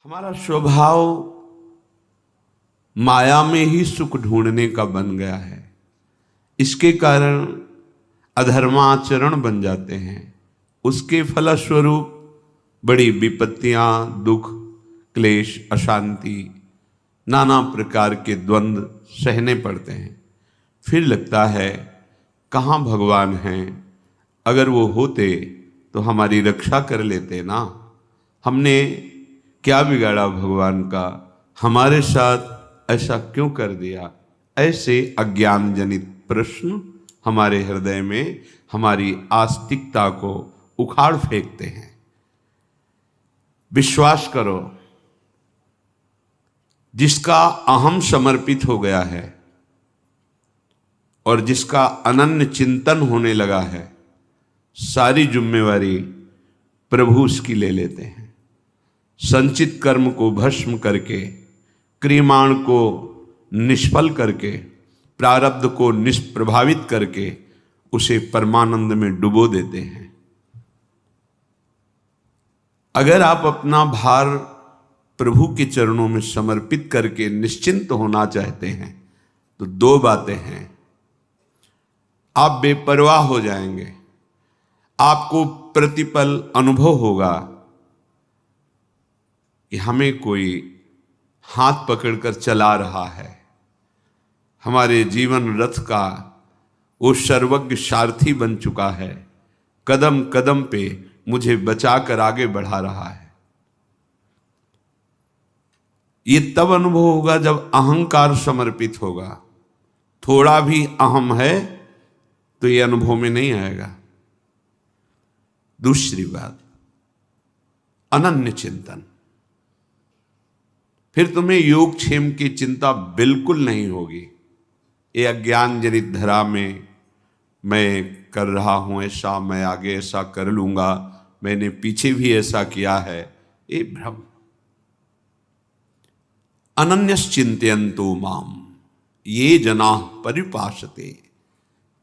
हमारा स्वभाव माया में ही सुख ढूंढने का बन गया है। इसके कारण अधर्माचरण बन जाते हैं। उसके फलस्वरूप बड़ी विपत्तियां, दुख, क्लेश, अशांति, नाना प्रकार के द्वंद्व सहने पड़ते हैं। फिर लगता है कहाँ भगवान हैं, अगर वो होते तो हमारी रक्षा कर लेते ना। हमने क्या बिगाड़ा भगवान का, हमारे साथ ऐसा क्यों कर दिया। ऐसे अज्ञान जनित प्रश्न हमारे हृदय में हमारी आस्तिकता को उखाड़ फेंकते हैं। विश्वास करो, जिसका अहम समर्पित हो गया है और जिसका अनन्य चिंतन होने लगा है, सारी जिम्मेवारी प्रभु उसकी ले लेते हैं। संचित कर्म को भस्म करके, क्रियमाण को निष्फल करके, प्रारब्ध को निष्प्रभावित करके उसे परमानंद में डुबो देते हैं। अगर आप अपना भार प्रभु के चरणों में समर्पित करके निश्चिंत होना चाहते हैं तो दो बातें हैं। आप बेपरवाह हो जाएंगे, आपको प्रतिपल अनुभव होगा कि हमें कोई हाथ पकड़कर चला रहा है। हमारे जीवन रथ का वो सर्वज्ञ सारथी बन चुका है, कदम कदम पे मुझे बचाकर आगे बढ़ा रहा है। ये तब अनुभव होगा जब अहंकार समर्पित होगा। थोड़ा भी अहम है तो ये अनुभव में नहीं आएगा। दूसरी बात, अनन्य चिंतन। फिर तुम्हें योगक्षेम की चिंता बिल्कुल नहीं होगी। ये अज्ञान जनित धरा में मैं कर रहा हूं ऐसा, मैं आगे ऐसा कर लूंगा, मैंने पीछे भी ऐसा किया है, ये भ्रम। अनन्यश्चिन्तयन्तो माम ये जनाः परिपासते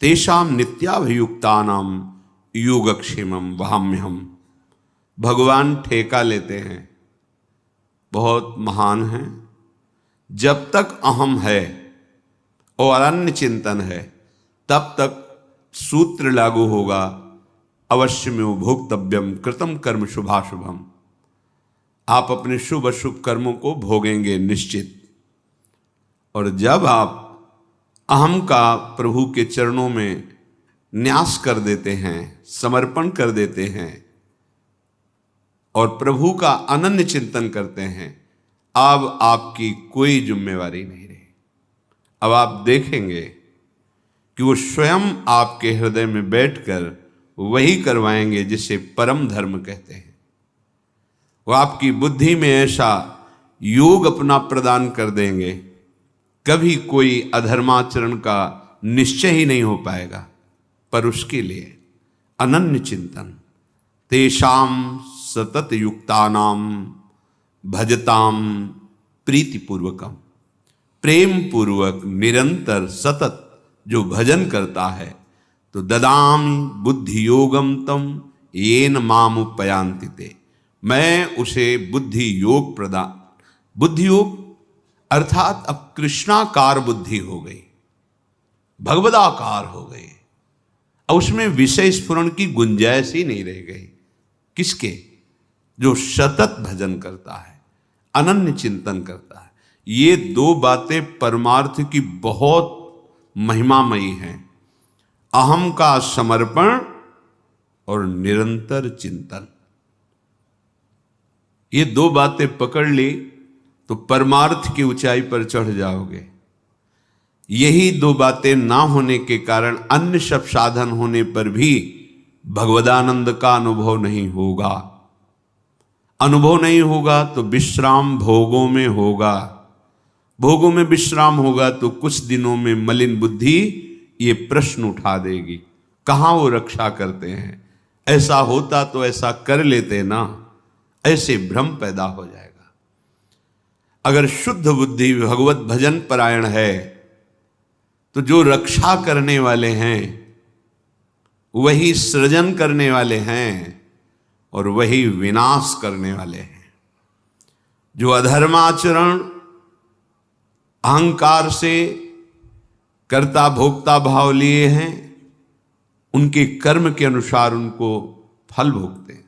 तेषां नित्याभियुक्तानां योगक्षेमं वहाम्यहम्। भगवान ठेका लेते हैं, बहुत महान है। जब तक अहम है और अनन्य चिंतन है तब तक सूत्र लागू होगा, अवश्यमेव भोक्तव्यम कृतं कर्म शुभाशुभम। आप अपने शुभ अशुभ कर्मों को भोगेंगे निश्चित। और जब आप अहम का प्रभु के चरणों में न्यास कर देते हैं, समर्पण कर देते हैं और प्रभु का अनन्य चिंतन करते हैं, अब आपकी कोई जिम्मेवारी नहीं रही। अब आप देखेंगे कि वो स्वयं आपके हृदय में बैठकर वही करवाएंगे जिसे परम धर्म कहते हैं। वो आपकी बुद्धि में ऐसा योग अपना प्रदान कर देंगे, कभी कोई अधर्माचरण का निश्चय ही नहीं हो पाएगा। पर उसके लिए अनन्य चिंतन, तेषाम सतत युक्तानाम भजताम प्रीतिपूर्वकम। प्रेम पूर्वक निरंतर सतत जो भजन करता है तो ददामि बुद्धि योगम तम येन माम उपयांति ते। मैं उसे बुद्धि योग प्रदान, बुद्धि योग अर्थात अब कृष्णाकार बुद्धि हो गई, भगवदाकार हो गई। अब उसमें विषय स्फुरण की गुंजाइश ही नहीं रह गई। किसके? जो सतत भजन करता है, अनन्य चिंतन करता है। ये दो बातें परमार्थ की बहुत महिमामयी हैं। अहम का समर्पण और निरंतर चिंतन। ये दो बातें पकड़ ली तो परमार्थ की ऊंचाई पर चढ़ जाओगे। यही दो बातें ना होने के कारण अन्य सब साधन होने पर भी भगवदानंद का अनुभव नहीं होगा। अनुभव नहीं होगा तो विश्राम भोगों में होगा। भोगों में विश्राम होगा तो कुछ दिनों में मलिन बुद्धि ये प्रश्न उठा देगी, कहाँ वो रक्षा करते हैं, ऐसा होता तो ऐसा कर लेते ना। ऐसे भ्रम पैदा हो जाएगा। अगर शुद्ध बुद्धि भगवत भजन परायण है तो जो रक्षा करने वाले हैं वही सृजन करने वाले हैं और वही विनाश करने वाले हैं। जो अधर्माचरण अहंकार से कर्ता भोक्ता भाव लिए हैं, उनके कर्म के अनुसार उनको फल भोगते हैं।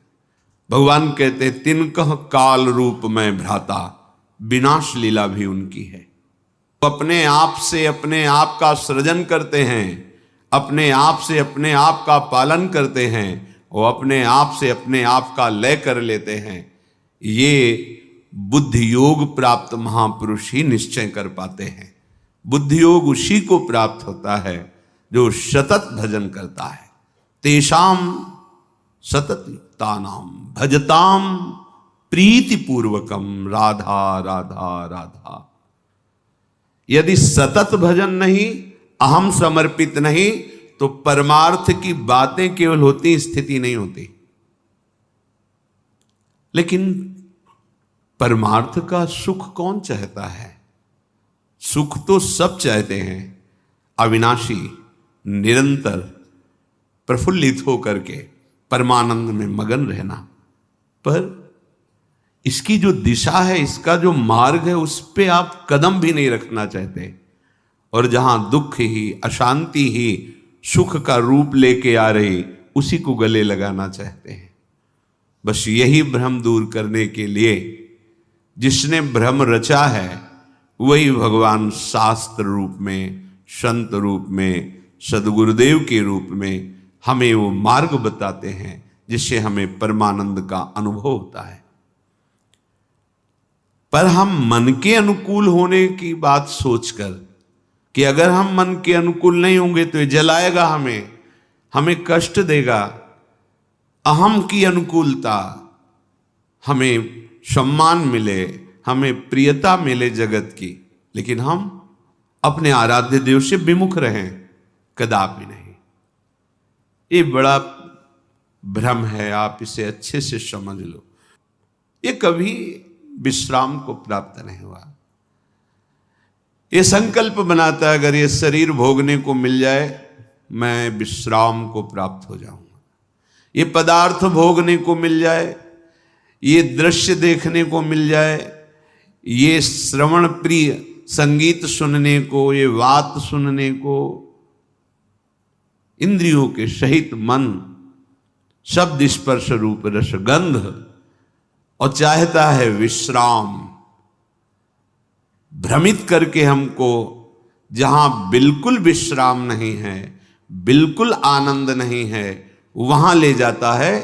भगवान कहते तिनकह काल रूप में भ्राता, विनाश लीला भी उनकी है। तो अपने आप से अपने आप का सृजन करते हैं, अपने आप से अपने आप का पालन करते हैं और अपने आप से अपने आप का लय कर लेते हैं। ये बुद्धि योग प्राप्त महापुरुष ही निश्चय कर पाते हैं। बुद्धि योग उसी को प्राप्त होता है जो सतत भजन करता है। तेषाम सतत युक्तानाम भजताम प्रीति पूर्वकम राधा राधा राधा। यदि सतत भजन नहीं, अहम समर्पित नहीं, तो परमार्थ की बातें केवल होती, स्थिति नहीं होती। लेकिन परमार्थ का सुख कौन चाहता है? सुख तो सब चाहते हैं, अविनाशी, निरंतर प्रफुल्लित होकर के परमानंद में मगन रहना। पर इसकी जो दिशा है, इसका जो मार्ग है, उस पे आप कदम भी नहीं रखना चाहते। और जहां दुख ही, अशांति ही सुख का रूप लेके आ रही, उसी को गले लगाना चाहते हैं। बस यही भ्रम दूर करने के लिए जिसने भ्रम रचा है, वही भगवान शास्त्र रूप में, संत रूप में, सदगुरुदेव के रूप में हमें वो मार्ग बताते हैं जिससे हमें परमानंद का अनुभव होता है। पर हम मन के अनुकूल होने की बात सोचकर कि अगर हम मन के अनुकूल नहीं होंगे तो ये जलाएगा हमें कष्ट देगा। अहम की अनुकूलता, हमें सम्मान मिले, हमें प्रियता मिले जगत की, लेकिन हम अपने आराध्य देव से विमुख रहें, कदापि नहीं। ये बड़ा भ्रम है, आप इसे अच्छे से समझ लो। ये कभी विश्राम को प्राप्त नहीं हुआ। ये संकल्प बनाता है अगर ये शरीर भोगने को मिल जाए, मैं विश्राम को प्राप्त हो जाऊंगा। ये पदार्थ भोगने को मिल जाए, ये दृश्य देखने को मिल जाए, ये श्रवण प्रिय संगीत सुनने को, ये वात सुनने को, इंद्रियों के सहित मन, शब्द स्पर्श रूप रस गंध, और चाहता है विश्राम। भ्रमित करके हमको जहां बिल्कुल विश्राम नहीं है, बिल्कुल आनंद नहीं है, वहां ले जाता है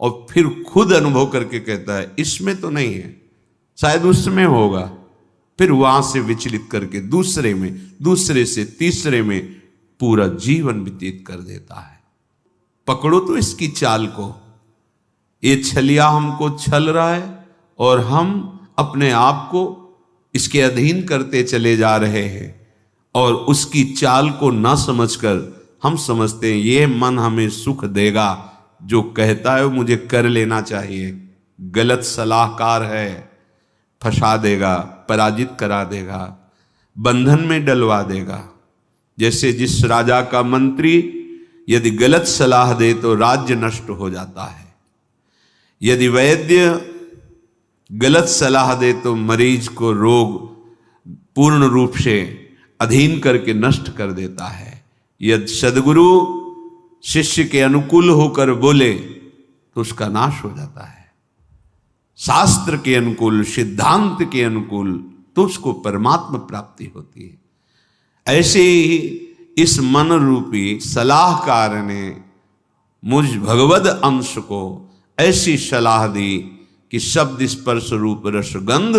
और फिर खुद अनुभव करके कहता है इसमें तो नहीं है, शायद उसमें होगा। फिर वहां से विचलित करके दूसरे में, दूसरे से तीसरे में पूरा जीवन व्यतीत कर देता है। पकड़ो तो इसकी चाल को। ये छलिया हमको छल रहा है और हम अपने आप को इसके अधीन करते चले जा रहे हैं, और उसकी चाल को ना समझकर हम समझते हैं ये मन हमें सुख देगा, जो कहता है वो मुझे कर लेना चाहिए। गलत सलाहकार है, फंसा देगा, पराजित करा देगा, बंधन में डलवा देगा। जैसे जिस राजा का मंत्री यदि गलत सलाह दे तो राज्य नष्ट हो जाता है, यदि वैद्य गलत सलाह दे तो मरीज को रोग पूर्ण रूप से अधीन करके नष्ट कर देता है। यदि सद्गुरु शिष्य के अनुकूल होकर बोले तो उसका नाश हो जाता है। शास्त्र के अनुकूल, सिद्धांत के अनुकूल तो उसको परमात्मा प्राप्ति होती है। ऐसे ही इस मन रूपी सलाहकार ने मुझ भगवद अंश को ऐसी सलाह दी कि शब्द स्पर्श रूप रस गंध,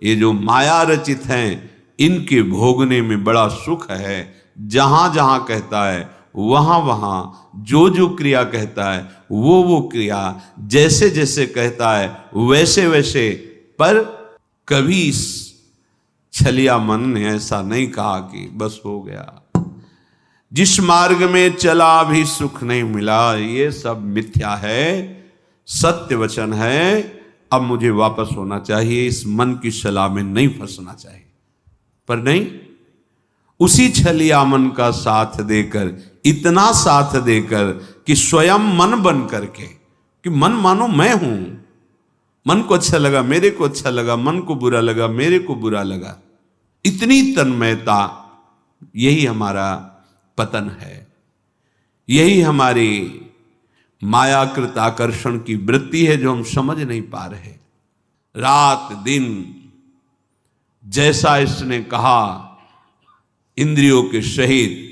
ये जो माया रचित हैं, इनके भोगने में बड़ा सुख है। जहां जहां कहता है वहां वहां, जो जो क्रिया कहता है वो क्रिया, जैसे जैसे कहता है वैसे वैसे। पर कभी इस छलिया मन ने ऐसा नहीं कहा कि बस हो गया, जिस मार्ग में चला भी सुख नहीं मिला, ये सब मिथ्या है, सत्य वचन है, अब मुझे वापस होना चाहिए, इस मन की सलाह में नहीं फंसना चाहिए। पर नहीं, उसी छलिया मन का साथ देकर, इतना साथ देकर कि स्वयं मन बन करके, कि मन मानो मैं हूं, मन को अच्छा लगा, मेरे को अच्छा लगा, मन को बुरा लगा, मेरे को बुरा लगा। इतनी तन्मयता, यही हमारा पतन है, यही हमारी मायाकृत आकर्षण की वृत्ति है जो हम समझ नहीं पा रहे। रात दिन जैसा इसने कहा इंद्रियों के सहित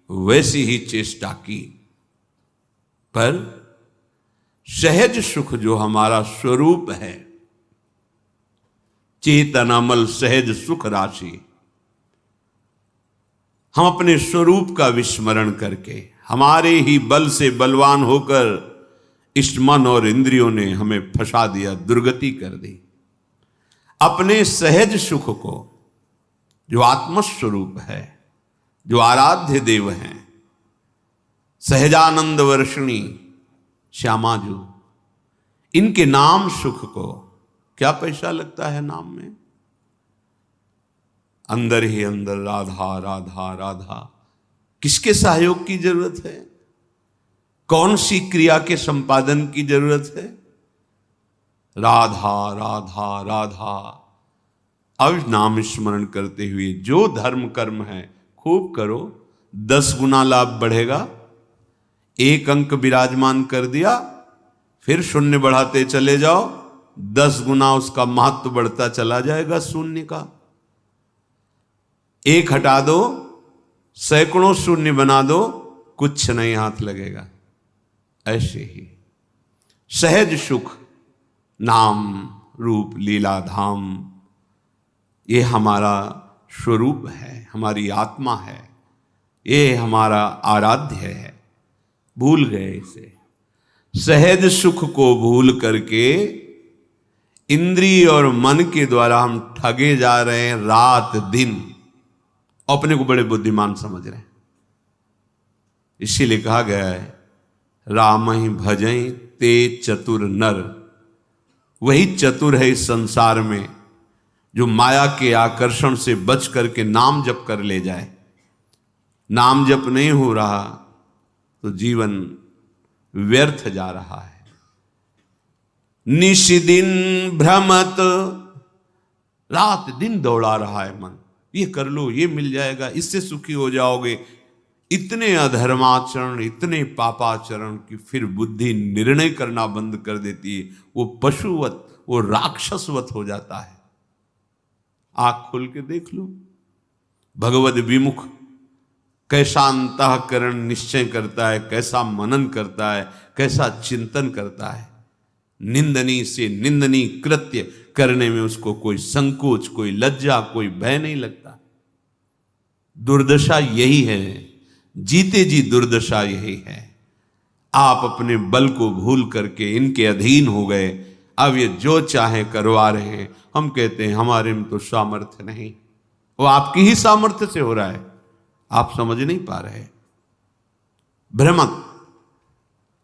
वैसी ही चेष्टा की, पर सहज सुख जो हमारा स्वरूप है, चेतनामल सहज सुख राशि, हम अपने स्वरूप का विस्मरण करके हमारे ही बल से बलवान होकर इस मन और इंद्रियों ने हमें फंसा दिया, दुर्गति कर दी। अपने सहज सुख को, जो आत्मस्वरूप है, जो आराध्य देव हैं, सहजानंद वर्षिणी श्यामाजू, इनके नाम सुख को, क्या पैसा लगता है नाम में? अंदर ही अंदर राधा राधा राधा, किसके सहयोग की जरूरत है? कौन सी क्रिया के संपादन की जरूरत है? राधा राधा राधा। अब नाम स्मरण करते हुए जो धर्म कर्म है खूब करो, 10 गुना लाभ बढ़ेगा। 1 अंक विराजमान कर दिया, फिर शून्य बढ़ाते चले जाओ, 10 गुना उसका महत्व बढ़ता चला जाएगा शून्य का। 1 हटा दो, सैकड़ों शून्य बना दो, कुछ नहीं हाथ लगेगा। ऐसे ही सहज सुख, नाम रूप लीला धाम, ये हमारा स्वरूप है, हमारी आत्मा है, ये हमारा आराध्य है। भूल गए इसे, सहज सुख को भूल करके इंद्रिय और मन के द्वारा हम ठगे जा रहे हैं रात दिन, अपने को बड़े बुद्धिमान समझ रहे हैं। इसीलिए कहा गया है, राम ही भजई ते चतुर नर। वही चतुर है इस संसार में जो माया के आकर्षण से बच करके नाम जप कर ले जाए। नाम जप नहीं हो रहा तो जीवन व्यर्थ जा रहा है। निशिदिन भ्रमत, रात दिन दौड़ा रहा है मन, ये कर लो, ये मिल जाएगा, इससे सुखी हो जाओगे। इतने अधर्माचरण, इतने पापाचरण कि फिर बुद्धि निर्णय करना बंद कर देती है। वो पशुवत, वो राक्षसवत हो जाता है। आंख खोल के देख लो, भगवद विमुख कैसा अंतःकरण निश्चय करता है, कैसा मनन करता है, कैसा चिंतन करता है। निंदनीय से निंदनीय कृत्य करने में उसको कोई संकोच, कोई लज्जा, कोई भय नहीं लगता। दुर्दशा यही है, जीते जी दुर्दशा यही है। आप अपने बल को भूल करके इनके अधीन हो गए, अब ये जो चाहे करवा रहे हैं। हम कहते हैं हमारे में तो सामर्थ्य नहीं, वो आपकी ही सामर्थ्य से हो रहा है, आप समझ नहीं पा रहे। भ्रमक,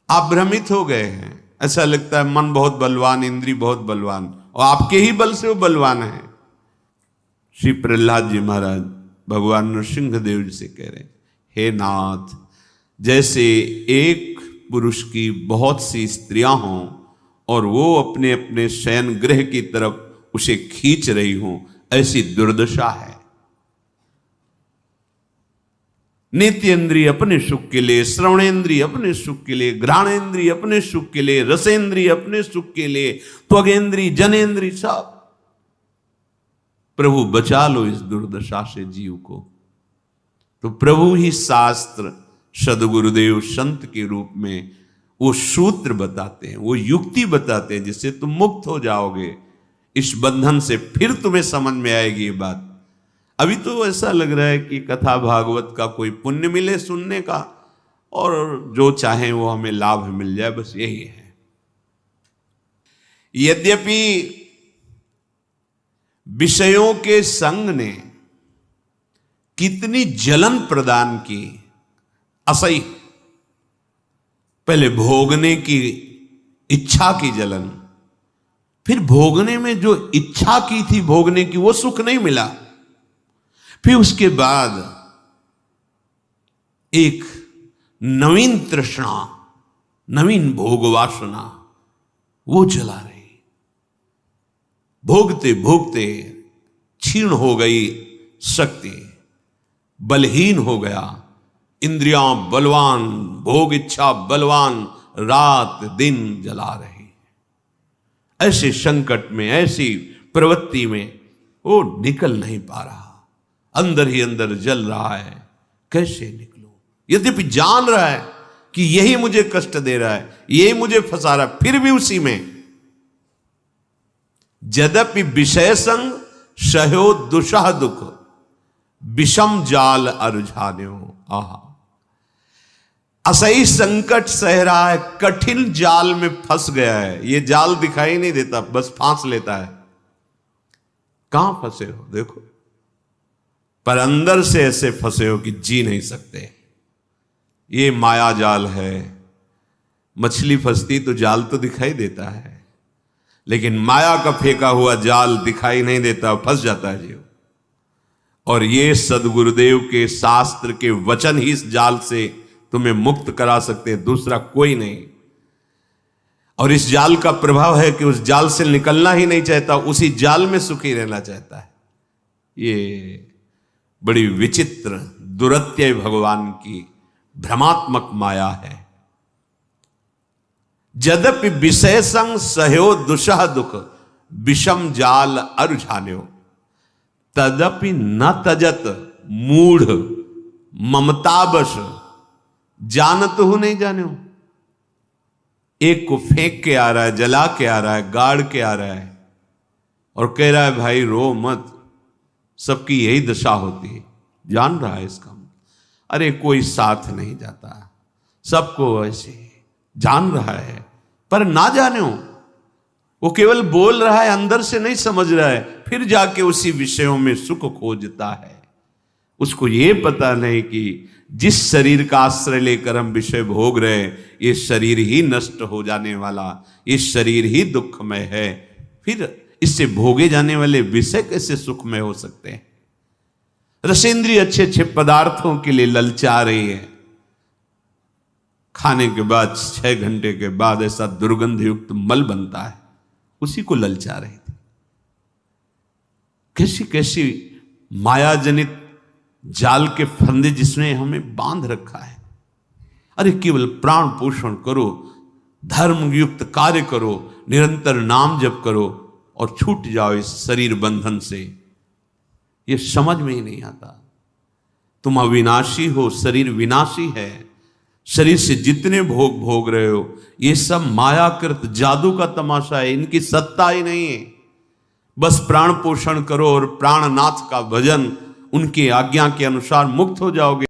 आप भ्रमित हो गए हैं। ऐसा लगता है मन बहुत बलवान, इंद्री बहुत बलवान, और आपके ही बल से वो बलवान है। श्री प्रहलाद जी महाराज भगवान नृसिंह देव जी से कह रहे हैं, हे नाथ, जैसे एक पुरुष की बहुत सी स्त्रियां हों और वो अपने अपने शयन गृह की तरफ उसे खींच रही हों, ऐसी दुर्दशा है। नेत्रेंद्रिय अपने सुख के लिए, श्रवणेंद्रिय अपने सुख के लिए, घ्राणेंद्रिय अपने सुख के लिए, रसेंद्रिय अपने सुख के लिए, त्वगेंद्रिय, जनेंद्रिय, सब। प्रभु बचा लो इस दुर्दशा से जीव को। तो प्रभु ही शास्त्र, सदगुरुदेव संत के रूप में वो सूत्र बताते हैं, वो युक्ति बताते हैं, जिससे तुम मुक्त हो जाओगे इस बंधन से। फिर तुम्हें समझ में आएगी ये बात। अभी तो ऐसा लग रहा है कि कथा भागवत का कोई पुण्य मिले सुनने का, और जो चाहे वो हमें लाभ मिल जाए, बस यही है। यद्यपि विषयों के संग ने कितनी जलन प्रदान की, असही, पहले भोगने की इच्छा की जलन, फिर भोगने में जो इच्छा की थी भोगने की, वो सुख नहीं मिला। फिर उसके बाद एक नवीन तृष्णा, नवीन भोग वासना वो जला रही। भोगते भोगते क्षीण हो गई शक्ति, बलहीन हो गया, इंद्रियां बलवान, भोग इच्छा बलवान, रात दिन जला रही। ऐसे संकट में, ऐसी प्रवृत्ति में वो निकल नहीं पा रहा, अंदर ही अंदर जल रहा है, कैसे निकलूं? यद्यपि जान रहा है कि यही मुझे कष्ट दे रहा है, यही मुझे फंसा रहा है, फिर भी उसी में। यद्यपि विषय संग सह्यो दुषह दुख, विषम जाल अरुझान्यो। आहा, असही संकट सह रहा है, कठिन जाल में फंस गया है। ये जाल दिखाई नहीं देता, बस फांस लेता है। कहां फंसे हो देखो, पर अंदर से ऐसे फंसे हो कि जी नहीं सकते। ये माया जाल है। मछली फंसती तो जाल तो दिखाई देता है, लेकिन माया का फेंका हुआ जाल दिखाई नहीं देता, फंस जाता है जीव। और ये सदगुरुदेव के शास्त्र के वचन ही इस जाल से तुम्हें मुक्त करा सकते हैं, दूसरा कोई नहीं। और इस जाल का प्रभाव है कि उस जाल से निकलना ही नहीं चाहता, उसी जाल में सुखी रहना चाहता है। ये बड़ी विचित्र दुरत्यय भगवान की भ्रमात्मक माया है। यद्यपि विषय संग सह्यो दुषह दुख, विषम जाल अरुझान्यो, तदपि न तजत मूढ़ ममतावश, जानत हो नहीं जान्यो। एक को फेंक के आ रहा है, जला के आ रहा है, गाड़ के आ रहा है, और कह रहा है भाई रो मत, सबकी यही दशा होती है। जान रहा है इसका, अरे कोई साथ नहीं जाता, सबको ऐसे जान रहा है, पर ना जानो। वो केवल बोल रहा है, अंदर से नहीं समझ रहा है, फिर जाके उसी विषयों में सुख खोजता है। उसको ये पता नहीं कि जिस शरीर का आश्रय लेकर हम विषय भोग रहे, ये शरीर ही नष्ट हो जाने वाला, ये शरीर ही दुखमय है, फिर इससे भोगे जाने वाले विषय कैसे सुखमय हो सकते हैं? रसेंद्रिय अच्छे अच्छे पदार्थों के लिए ललचा रही है, खाने के बाद 6 घंटे के बाद ऐसा दुर्गंध युक्त मल बनता है, उसी को ललचा रही थी। कैसी कैसी माया जनित जाल के फंदे जिसने हमें बांध रखा है। अरे केवल प्राण पोषण करो, धर्म युक्त कार्य करो, निरंतर नाम जप करो और छूट जाओ इस शरीर बंधन से। ये समझ में ही नहीं आता। तुम अविनाशी हो, शरीर विनाशी है। शरीर से जितने भोग भोग रहे हो, ये सब मायाकृत जादू का तमाशा है, इनकी सत्ता ही नहीं है। बस प्राण पोषण करो और प्राणनाथ का भजन, उनकी आज्ञा के अनुसार मुक्त हो जाओगे।